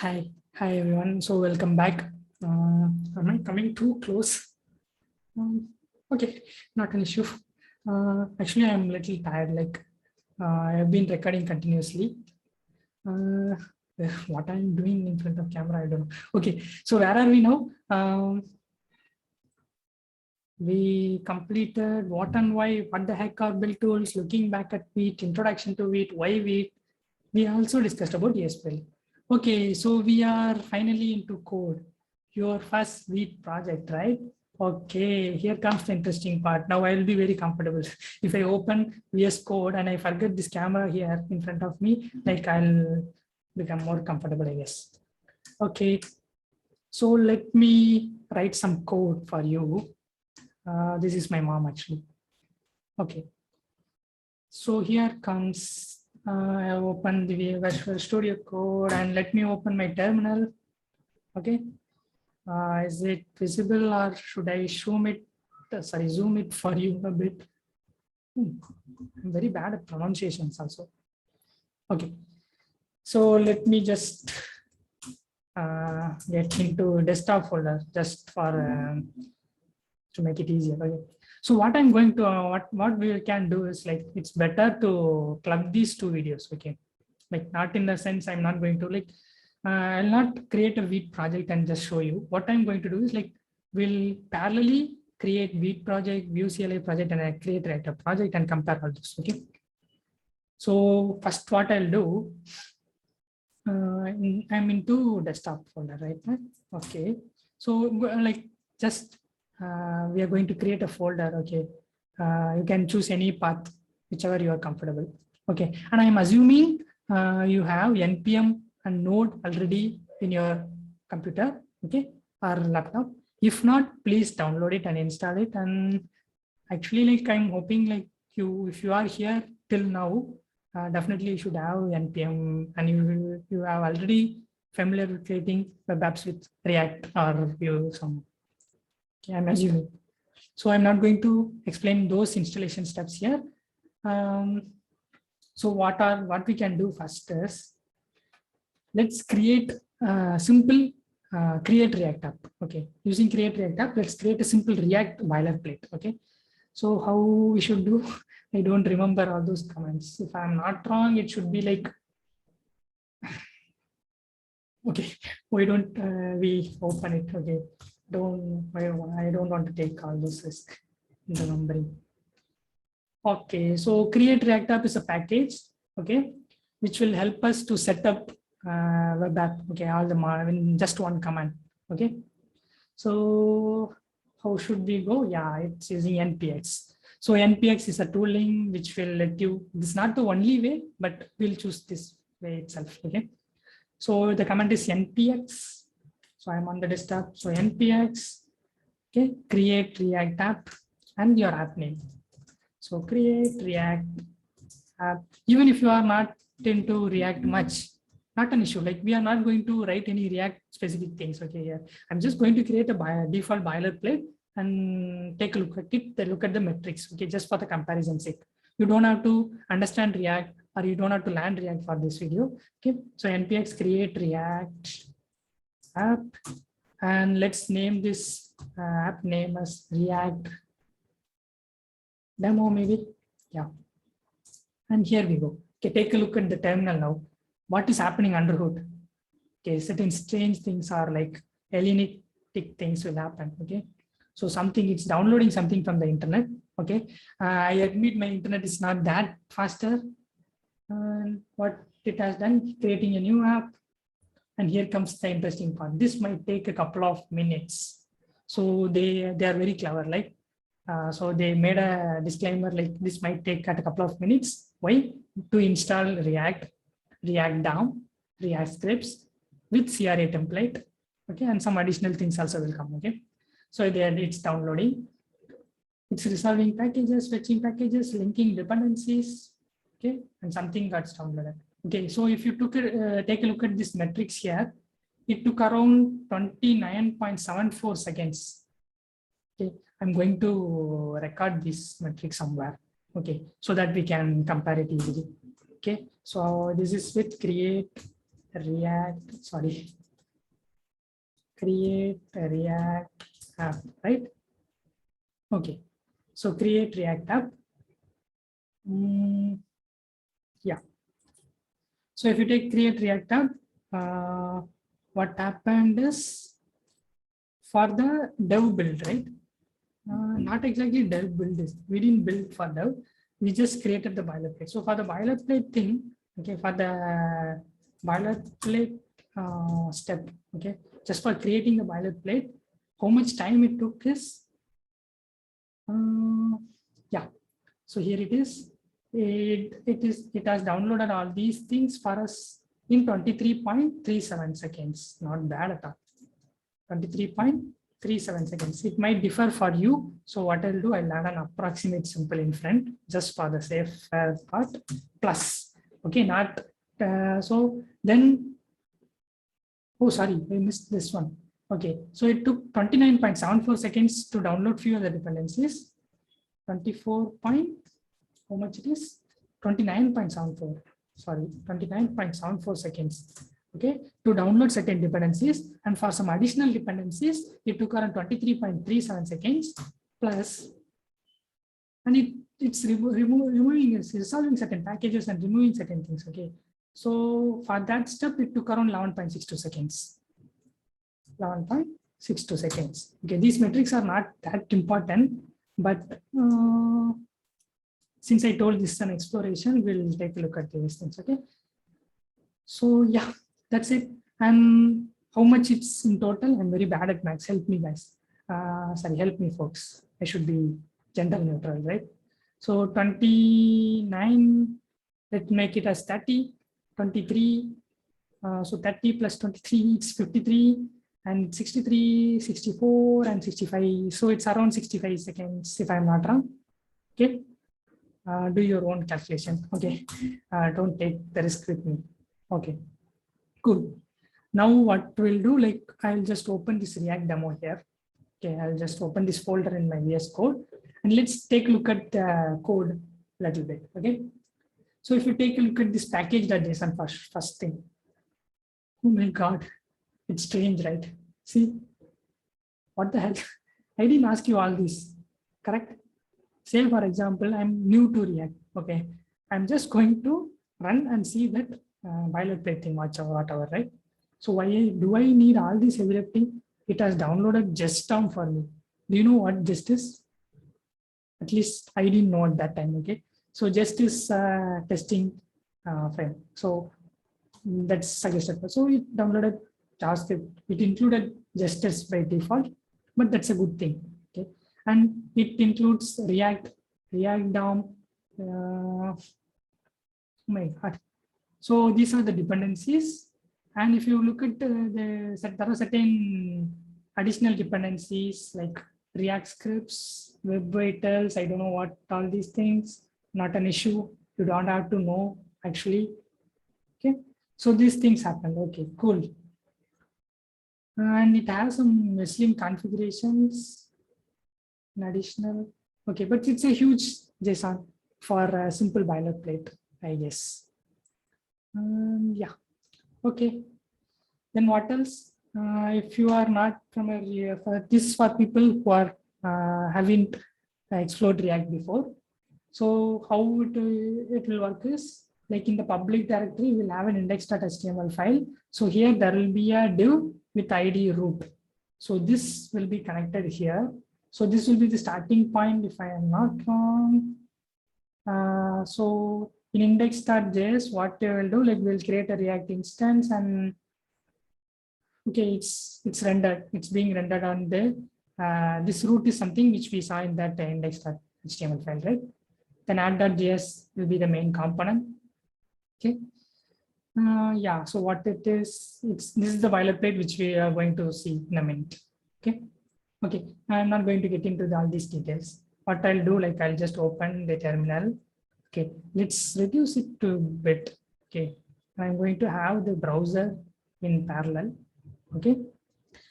Hi everyone. So welcome back. Am I coming too close? Okay, not an issue. Actually, I'm a little tired. I've been recording continuously. Uh, what I'm doing in front of camera, I don't know. Okay, so where are we now? We completed what and why, what the heck are build tools, looking back at Vite, introduction to Vite, why Vite. We also discussed about ESPL. Okay, so we are finally into code. Your first Vite project, right? Okay, here comes the interesting part. Now I will be very comfortable. If I open VS Code and I forget this camera here in front of me, like I'll become more comfortable, I guess. Okay, so let me write some code for you. This is my mom actually. Okay, so here comes I have opened the Visual Studio Code and let me open my terminal. Okay, is it visible or should I zoom it? Zoom it for you a bit. I'm very bad at pronunciations also. Okay, so let me just get into desktop folder just for to make it easier. Okay. So what I'm going to what we can do is like it's better to club these two videos. Okay, like not in the sense I'm not going to like I'll not create a Vite project and just show you. What I'm going to do is like we'll parallelly create Vite project, Vue CLI project, and I create a project and compare all this. Okay. So first, what I'll do, I'm into desktop folder, right? Okay. So like just we are going to create a folder. Okay. You can choose any path, whichever you are comfortable. Okay. And I'm assuming you have npm and node already in your computer, okay, or laptop. If not, please download it and install it. And actually, like I'm hoping like if you are here till now, definitely you should have npm and you have already familiar with creating web apps with React or Vue. Okay, I'm assuming. So I'm not going to explain those installation steps here. So what we can do first is let's create a simple create React app. Okay, using create React app, let's create a simple React boilerplate. Okay, so how we should do? I don't remember all those comments. If I'm not wrong, it should be like, okay, why don't we open it? Okay, I don't want to take all those risks in the numbering. Okay, so create React app is a package, okay, which will help us to set up web app. Okay, all the in just one command. Okay, so how should we go? Yeah, it's using npx. So npx is a tooling which will let you. This is not the only way, but we'll choose this way itself. Okay, so the command is npx. So I'm on the desktop. So npx. Okay, create React app and your app name. So create React app. Even if you are not into React much, not an issue. Like we are not going to write any React specific things. Okay, here I'm just going to create a default boilerplate and take a look at it. Look at the metrics. Okay, just for the comparison sake. You don't have to understand React or you don't have to learn React for this video. Okay, so npx create React app and let's name this app name as React demo maybe. Yeah. And here we go. Okay, take a look at the terminal now. What is happening under hood? Okay, certain strange things are like alienating things will happen. Okay, so it's downloading something from the internet. Okay, I admit my internet is not that faster. And what it has done, creating a new app. And here comes the interesting part. This might take a couple of minutes. So they are very clever. Like so they made a disclaimer like this might take at a couple of minutes. Why? To install React, React DOM, React scripts with CRA template. Okay, and some additional things also will come. Okay, so there it's downloading. It's resolving packages, fetching packages, linking dependencies. Okay, and something got downloaded. Okay, so if you take a look at this metrics here, it took around 29.74 seconds. Okay, I'm going to record this metric somewhere. Okay, so that we can compare it easily. Okay, so this is with create React, sorry, create a React app, right? Okay, so create React app. Yeah. So if you take create React app, what happened is for the dev build, right? Not exactly dev build this. We didn't build for dev. We just created the boilerplate. So for the boilerplate thing, okay, for the boilerplate step, okay, just for creating the boilerplate, how much time it took is, yeah. So here it is. It has downloaded all these things for us in 23.37 seconds. Not bad at all. 23.37 seconds. It might differ for you. So what I'll do, I'll add an approximate simple in front just for the safe part plus. Okay, not so then. Oh, sorry, I missed this one. Okay, so it took 29.74 seconds to download few of the dependencies. 24 point, how much it is? 29.74. Sorry, 29.74 seconds. Okay, to download certain dependencies, and for some additional dependencies, it took around 23.37 seconds plus, and it's removing, it's resolving certain packages and removing certain things. Okay, so for that step, it took around 11.62 seconds. 11.62 seconds. Okay, these metrics are not that important, but since I told this is an exploration, we'll take a look at these things. Okay, so yeah, that's it. And how much it's in total? I'm very bad at maths. Help me, guys. Sorry, help me, folks. I should be gender neutral, right? So 29, let's make it as 30, 23. So 30 plus 23, it's 53, and 63, 64, and 65. So it's around 65 seconds, if I'm not wrong. Okay. Do your own calculation. Okay. Don't take the risk with me. Okay. Cool. Now what we'll do, like I'll just open this React demo here. Okay, I'll just open this folder in my VS Code, and let's take a look at the code a little bit. Okay. So if you take a look at this package.json first thing. Oh my God, it's strange, right? See, what the hell? I didn't ask you all this, correct? Say, for example, I'm new to React. Okay, I'm just going to run and see that boilerplate thing, whatever, right? So why do I need all this heavy lifting? It has downloaded Jest down for me. Do you know what Jest is? At least I didn't know at that time. Okay, so Jest is testing frame. So that's suggested. So it downloaded JavaScript. It included Jest by default, but that's a good thing. Okay, and it includes React DOM. Oh my God. So these are the dependencies. And if you look at there are certain additional dependencies like React scripts, web vitals. I don't know what all these things. Not an issue. You don't have to know actually. Okay. So these things happen. Okay, cool. And it has some Muslim configurations, an additional. Okay, but it's a huge JSON for a simple boilerplate, I guess. Yeah. Okay. Then what else? If you are not familiar, this is for people who are haven't explored React before. So how it will work is, like in the public directory, we'll have an index.html file. So here there will be a div with ID root. So this will be connected here. So this will be the starting point if I am not wrong. So in index.js, what we will do, like we'll create a React instance, and okay, it's rendered. It's being rendered on the this root is something which we saw in that index.html file, right? Then add.js will be the main component. Okay. Yeah. So what it is, this is the boilerplate which we are going to see in a minute. Okay. Okay. I'm not going to get into all these details. What I'll do, like I'll just open the terminal. Okay. Let's reduce it to a bit. Okay. I'm going to have the browser in parallel. Okay.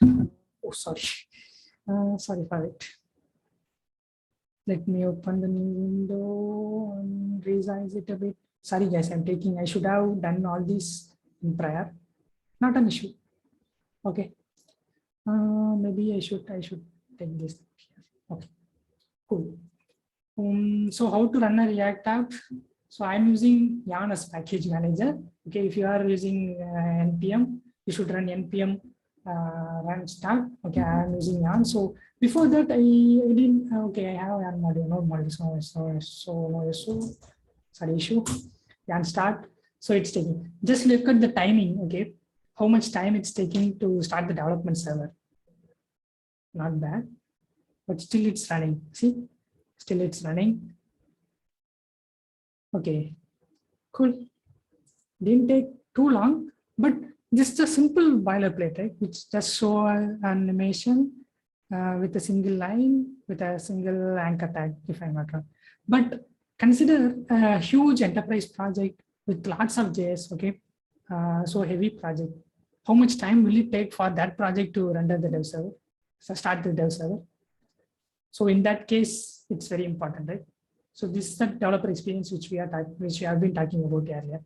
Oh, sorry. Sorry for it. Let me open the new window and resize it a bit. Sorry guys, I should have done all this in prior. not an issue. Okay. Maybe I should take this here. Okay, cool. So how to run a React app? So I'm using Yarn as package manager. Okay, if you are using npm, you should run npm run start. Okay, I'm using Yarn. So before that, I didn't. Okay, I have Yarn module, no module. No issue. Sorry, issue. Yarn start. So it's taking. Just look at the timing. Okay, how much time it's taking to start the development server. Not bad, but still it's running. See, still it's running. Okay, cool. Didn't take too long, but just a simple boilerplate, right? Which just show an animation with a single line, with a single anchor tag, if I'm not wrong. But consider a huge enterprise project with lots of JS, okay? So heavy project. How much time will it take for that project to render the dev server? So start the dev server. So in that case, it's very important, right? So this is the developer experience which we have been talking about earlier.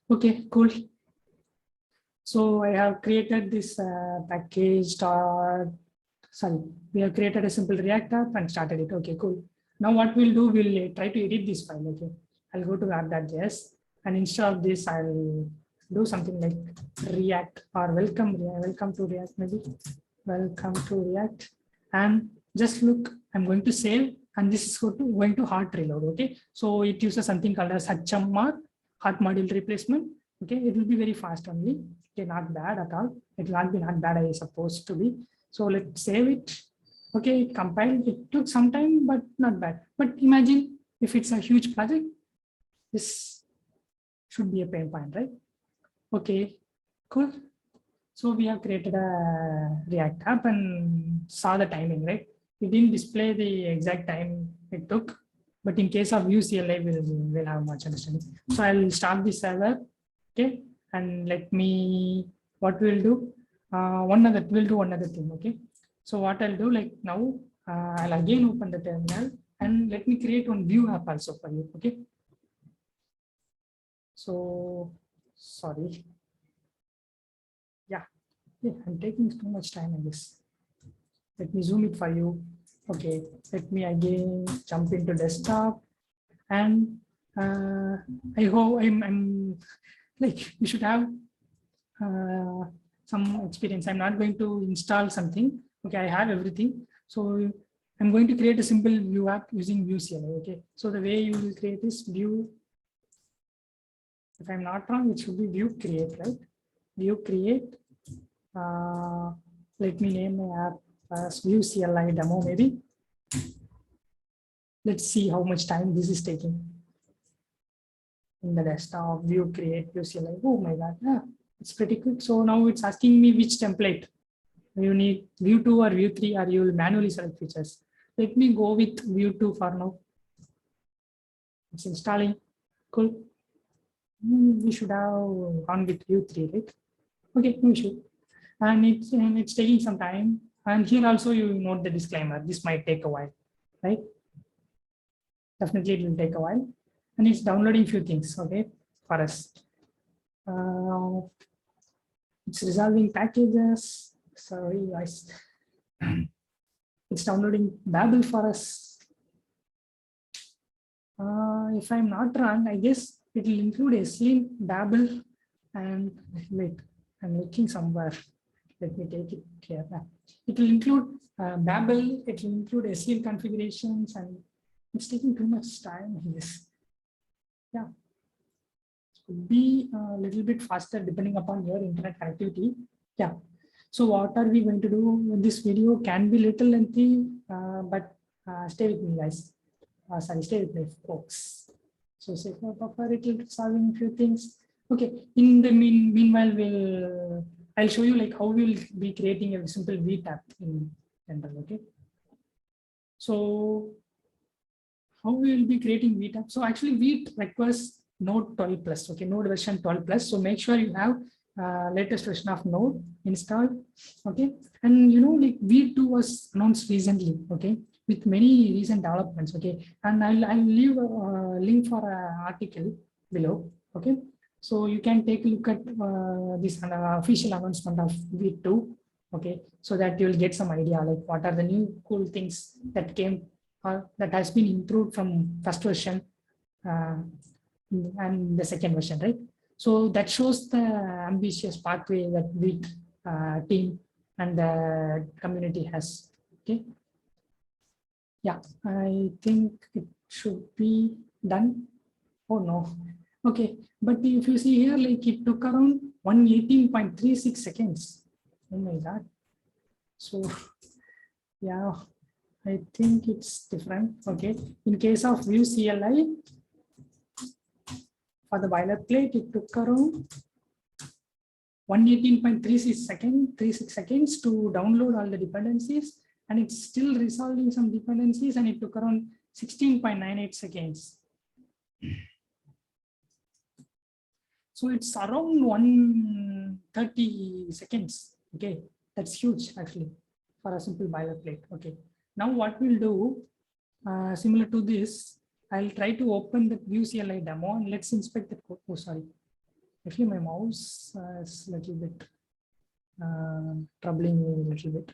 Okay, cool. So I have created this package. We have created a simple React app and started it. Okay, cool. Now what we'll do, we'll try to edit this file. Okay, I'll go to app.js, and instead of this, I'll do something like React or welcome to React, maybe welcome to React, and just look. I'm going to save, and this is going to hard reload. Okay, so it uses something called as HMR, hard module replacement. Okay, it will be very fast only. Okay, not bad at all. It will not be not bad as supposed to be. So let's save it. Okay, it compiled. It took some time, but not bad. But imagine if it's a huge project, this should be a pain point, right? Okay, cool. So we have created a React app and saw the timing, right? It didn't display the exact time it took, but in case of Vue CLI, we'll have much understanding. So I'll start the server, okay, and what we'll do, we'll do one other thing, okay. So what I'll do, like now, I'll again open the terminal and let me create one Vue app also for you, okay. So, sorry. Yeah, I'm taking too much time in this. Let me zoom it for you. Okay, let me again jump into desktop, and I hope I'm like, you should have some experience. I'm not going to install something. Okay, I have everything. So I'm going to create a simple Vue app using Vue CLI. Okay, so the way you will create is Vue. If I'm not wrong, it should be Vue create, right? Vue create. Let me name my app as Vue CLI demo, maybe. Let's see how much time this is taking. In the desktop, Vue create, Vue CLI. Oh my God, yeah, it's pretty quick. So now it's asking me which template. You need Vue 2 or Vue 3, or you will manually select features. Let me go with Vue 2 for now. It's installing. Cool. We should have gone with Vue 3, right? Okay, no issue. And it's taking some time. And here also you note the disclaimer. This might take a while, right? Definitely it will take a while. And it's downloading few things, okay, for us. It's resolving packages. Sorry, guys. It's downloading Babel for us. If I'm not wrong, I guess it will include SLint, Babel, and wait, I'm looking somewhere. Let me take it here. It will include Babel, it will include SLint configurations, and it's taking too much time in this. Yeah, it could be a little bit faster depending upon your internet connectivity. Yeah. So what are we going to do? This video can be little lengthy, but stay with me, guys. Stay with me, folks. So say for buffer, it will be solving a few things. Okay. In the meanwhile, I'll show you like how we'll be creating a simple Vue app in general. Okay. So how we will be creating Vue app? So actually, Vue requires Node 12 plus. Okay, Node version 12 plus. So make sure you have latest version of Node installed. Okay, and you know, like Vue 2 was announced recently. Okay, with many recent developments. Okay, and I'll leave a link for an article below. Okay, So you can take a look at this official announcement of V2, okay, so that you will get some idea like what are the new cool things that came that has been improved from first version and the second version, right? So that shows the ambitious pathway that V team and the community has. Okay. Yeah, I think it should be done. Oh no. Okay, but if you see here, like it took around 118.36 seconds. Oh my God. So yeah, I think it's different. Okay, in case of Vue CLI, for the boilerplate, it took around 118.36 seconds to download all the dependencies, and it's still resolving some dependencies, and it took around 16.98 seconds. So it's around 130 seconds. Okay, that's huge actually for a simple boilerplate. Okay, now what we'll do, similar to this, I'll try to open the Vue CLI demo and let's inspect the code. Oh, sorry. Actually, my mouse is a little bit troubling me a little bit.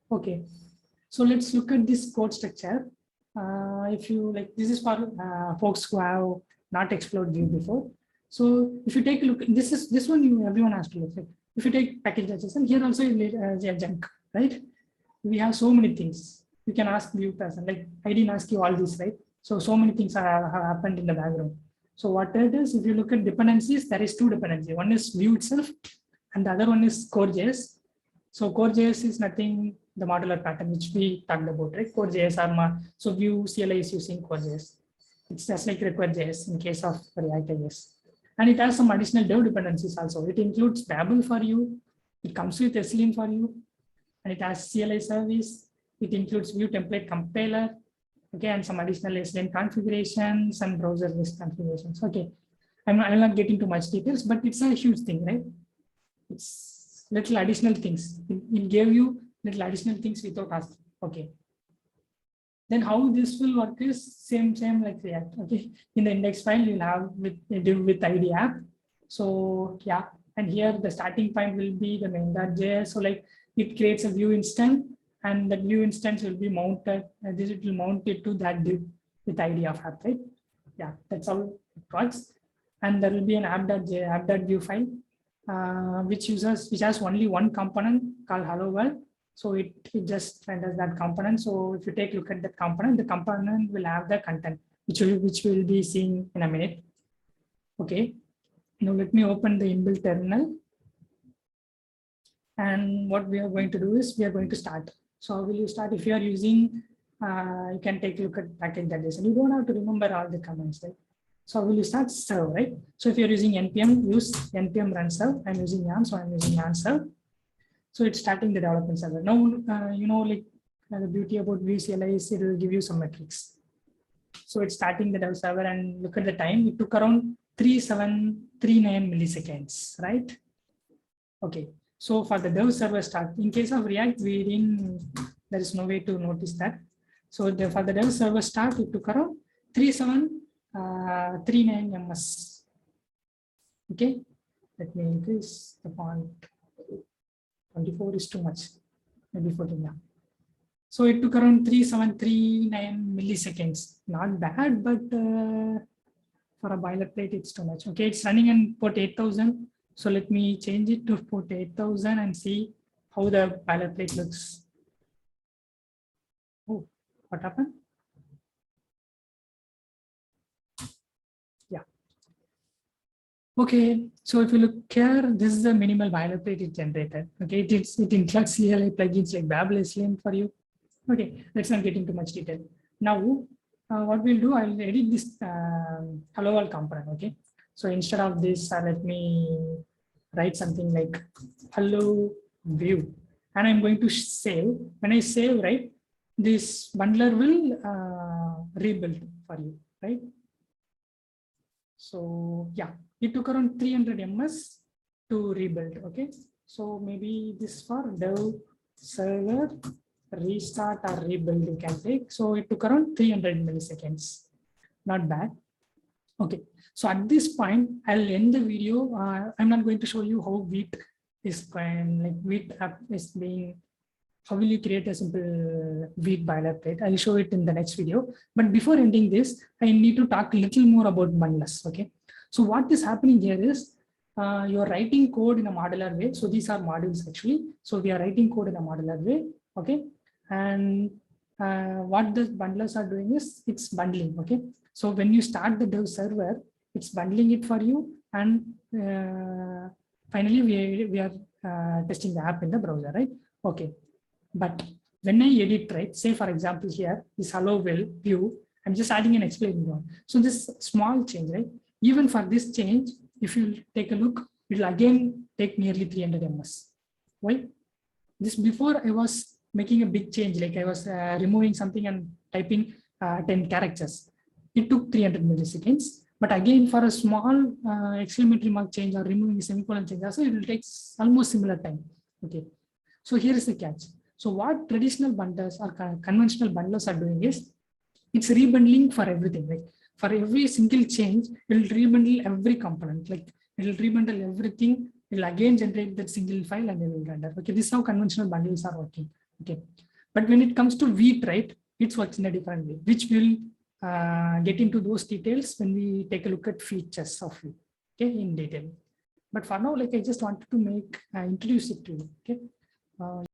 Okay, so let's look at this code structure. If you like, this is for folks who have not explored Vue before. So if you take a look, this one everyone has to look at. If you take package.json, here also is junk, right? We have so many things. You can ask Vue person, like I didn't ask you all this, right? So many things have happened in the background. So what it is, if you look at dependencies, there is two dependencies. One is Vue itself, and the other one is core.js. So core.js is nothing, the modular pattern which we talked about, right? Core.js are so Vue CLI is using core.js. It's just like require.js in case of React.js. And it has some additional dev dependencies also. It includes Babel for you. It comes with SLIN for you. And it has CLI service. It includes Vue template compiler. Okay, and some additional SLIN configurations and browser list configurations. Okay, I will not get into much details, but it's a huge thing, right? It's little additional things. It gave you little additional things without asking. Okay. Then how this will work is same like React. Okay, in the index file you'll have with ID app. So yeah, and here the starting point will be the main.js. So like it creates a Vue instance, and that Vue instance will be mounted. And this it will mount it to that div with ID of app, right? Yeah, that's how it works. And there will be an app.vue file, which has only one component called hello world. So it just renders that component. So if you take a look at that component, the component will have the content, which we'll be seeing in a minute. Okay. Now let me open the inbuilt terminal. And what we are going to do is we are going to start. So how will you start? If you are using, you can take a look at package.json. You don't have to remember all the commands, right? So will you start serve, right? So if you're using npm, use npm run serve. I'm using yarn, so I'm using yarn serve. So it's starting the development server. Now, you know, like the beauty about Vue CLI is it will give you some metrics. So it's starting the dev server, and look at the time. It took around 3739 milliseconds, right? Okay. So for the dev server start, in case of React, there is no way to notice that. So for the dev server start, it took around 3739 ms. Okay. Let me increase the font. 24 is too much, maybe 14. Yeah. So it took around 3739 milliseconds. Not bad, but for a boilerplate, it's too much. Okay, it's running on port 8000. So let me change it to port 8000 and see how the boilerplate looks. Oh, what happened? Yeah. Okay, so if you look here, this is the minimal boilerplate it generated. Okay, it includes CLI plugins like Babel, SLIN for you. Okay, let's not get into much detail. Now, what we'll do, I'll edit this hello world component. Okay, so instead of this, let me write something like hello Vue, and I'm going to save. When I save, right, this bundler will rebuild for you, right? So yeah, it took around 300 ms to rebuild. Okay, so maybe this for dev server restart or rebuild you can take. So it took around 300 milliseconds. Not bad. Okay, so at this point, I'll end the video. I'm not going to show you how Vite is going, like Vite app is being, how will you create a simple Vite boilerplate? I'll show it in the next video. But before ending this, I need to talk a little more about bundlers. Okay, so what is happening here is you're writing code in a modular way. So these are modules actually. So we are writing code in a modular way. Okay, and what the bundlers are doing is it's bundling. Okay, so when you start the dev server, it's bundling it for you, and finally we are testing the app in the browser, right? Okay, but when I edit, right, say for example here, this hello will view, I'm just adding an explaining one. So this small change, right? Even for this change, if you take a look, it will again take nearly 300 ms. Why? This before I was making a big change, like I was removing something and typing 10 characters. It took 300 milliseconds. But again, for a small exclamatory mark change or removing a semicolon change, also it will take almost similar time. Okay. So here is the catch. So what traditional bundlers or conventional bundlers are doing is it's rebundling for everything. Like for every single change, it will rebundle every component. Like it will rebundle everything. It will again generate that single file and it will render. Okay, this is how conventional bundles are working. Okay, but when it comes to Vite, right, it works in a different way, which will get into those details when we take a look at features of Vite. Okay, in detail. But for now, like I just wanted to make introduce it to you. Okay.